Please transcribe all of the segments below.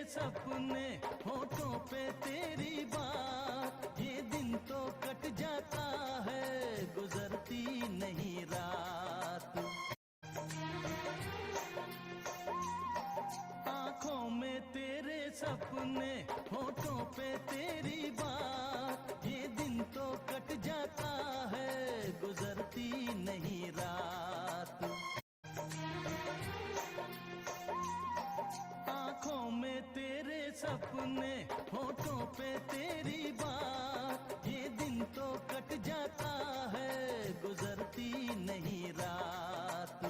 सपने होठों पे तेरी बात, ये दिन तो कट जाता है गुजरती नहीं रात। आंखों में तेरे सपने होठों पे तेरी बात, ये दिन तो कट जाता है गुजरती नहीं रात। आंखों में तेरे सपने होठों पे तेरी बात, ये दिन तो कट जाता है गुजरती नहीं रात।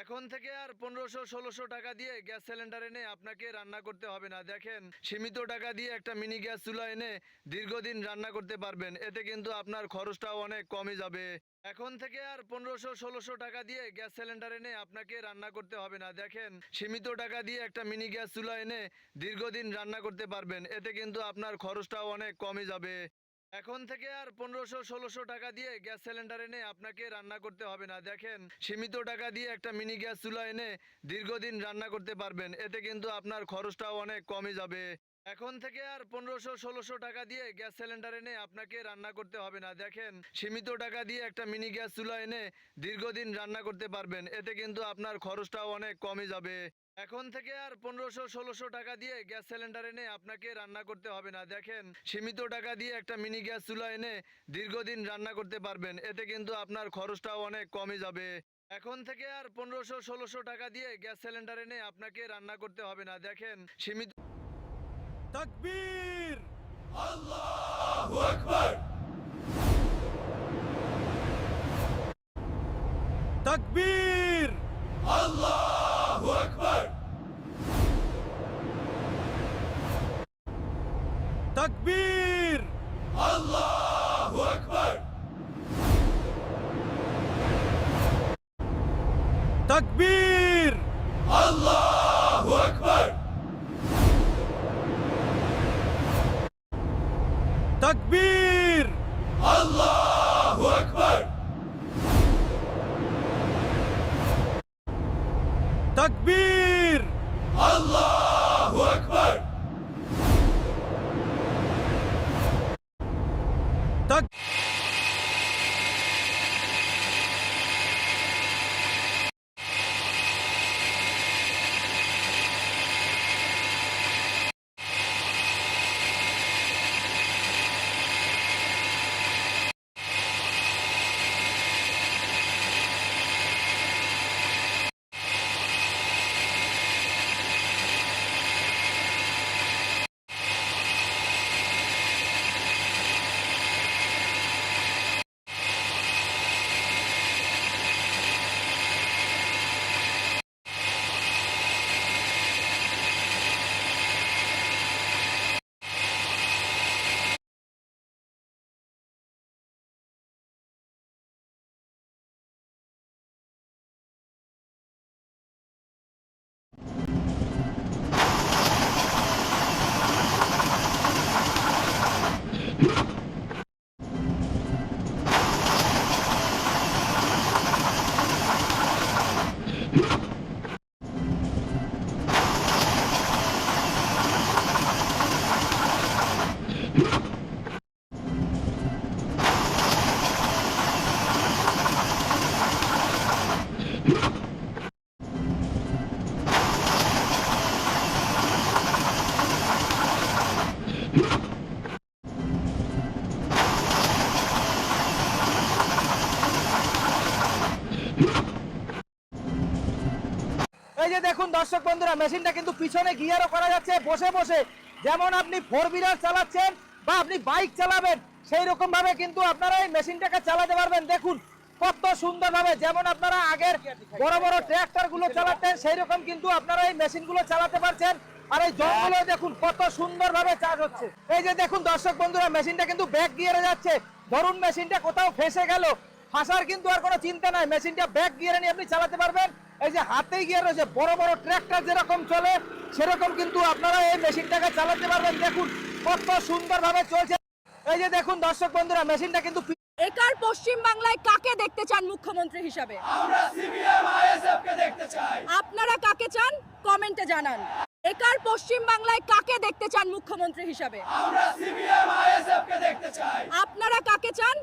এখন থেকে আর 1500-1600 টাকা দিয়ে গ্যাস সিলিন্ডার এনে আপনাকে রান্না করতে হবে না। দেখেন, সীমিত টাকা দিয়ে একটা মিনি গ্যাস চুলা এনে দীর্ঘদিন রান্না করতে পারবেন। এতে কিন্তু আপনার খরচটাও অনেক কমে যাবে। এখন থেকে আর 1500-1600 টাকা দিয়ে গ্যাস সিলিন্ডার এনে আপনাকে রান্না করতে হবে না। দেখেন, সীমিত টাকা দিয়ে একটা মিনি গ্যাস চুলা এনে দীর্ঘদিন রান্না করতে পারবেন। এতে কিন্তু আপনার খরচটাও অনেক কমে যাবে। এখন থেকে আর 1500-1600 টাকা দিয়ে গ্যাস সিলিন্ডার এনে আপনাকে রান্না করতে হবে না। দেখেন, সীমিত টাকা দিয়ে একটা মিনি গ্যাস চুলা এনে দীর্ঘদিন রান্না করতে পারবেন। এতে কিন্তু আপনার খরচটাও অনেক কমে যাবে। এখন থেকে আর 1500-1600 টাকা দিয়ে গ্যাস সিলিন্ডার এনে আপনাকে রান্না করতে হবে না। দেখেন, সীমিত টাকা দিয়ে একটা মিনি গ্যাস চুলা এনে দীর্ঘদিন রান্না করতে পারবেন। এতে কিন্তু আপনার খরচটাও অনেক কমে যাবে। এখন থেকে আর 1500-1600 টাকা দিয়ে গ্যাস সিলিন্ডার এনে আপনাকে রান্না করতে হবে না। দেখেন, সীমিত টাকা দিয়ে একটা মিনি গ্যাস চুলা এনে দীর্ঘদিন রান্না করতে পারবেন। এতে কিন্তু আপনার খরচটাও অনেক কমে যাবে। এখন থেকে আর 1500-1600 টাকা দিয়ে গ্যাস সিলিন্ডার এনে আপনাকে রান্না করতে হবে না। দেখেন, সীমিত तकबीर, अल्लाहु अकबर, तकबीर, अल्लाहु अकबर, तकबीर, अल्लाहु अकबर, तकबीर, अल्लाहु अकबर, तकबीर, अल्लाहु अकबर, तकबीर, अल्लाहु अकबर, तक এই যে দেখুন দর্শক বন্ধুরা, মেশিনটা কিন্তু পিছনে গিয়ারও করা যাচ্ছে বসে বসে। যেমন আপনি 4 হুইলার চালাচ্ছেন বা আপনি বাইক চালাবেন, সেই রকম ভাবে কিন্তু আপনারা এই মেশিনটাকে চালাতে পারবেন। দেখুন কত সুন্দরভাবে, যেমন আপনারা আগের বড় বড় ট্রাক্টর গুলো চালাতেন সেই রকম কিন্তু আপনারা এই মেশিনগুলো চালাতে পারছেন। আর এই জঙ্গলে দেখুন কত সুন্দরভাবে চাষ হচ্ছে। এই যে দেখুন দর্শক বন্ধুরা, মেশিনটা কিন্তু ব্যাক গিয়ারে যাচ্ছে। ধরুন মেশিনটা কোথাও ফেসে গেল, ফাঁসার কিন্তু আর কোনো চিন্তা নাই, মেশিনটা ব্যাক গিয়ারে নিয়ে আপনি চালাতে পারবেন। এই যে হাতেই গিয়ার রয়েছে, বড় বড় ট্রাক্টর যেরকম চলে সেরকম কিন্তু আপনারা এই মেশিনটাকে চালাতে পারবেন। দেখুন কত সুন্দরভাবে চলছে। এই যে দেখুন দর্শক বন্ধুরা, মেশিনটা কিন্তু একার পশ্চিম বাংলায় কাকে দেখতে চান মুখ্যমন্ত্রী হিসাবে? আমরা সিপিএম আইএসএফ কে দেখতে চাই। আপনারা কাকে চান কমেন্টে জানান। একার পশ্চিম বাংলায় কাকে দেখতে চান মুখ্যমন্ত্রী হিসাবে? আমরা সিপিএম আইএসএফ কে দেখতে চাই। আপনারা কাকে চান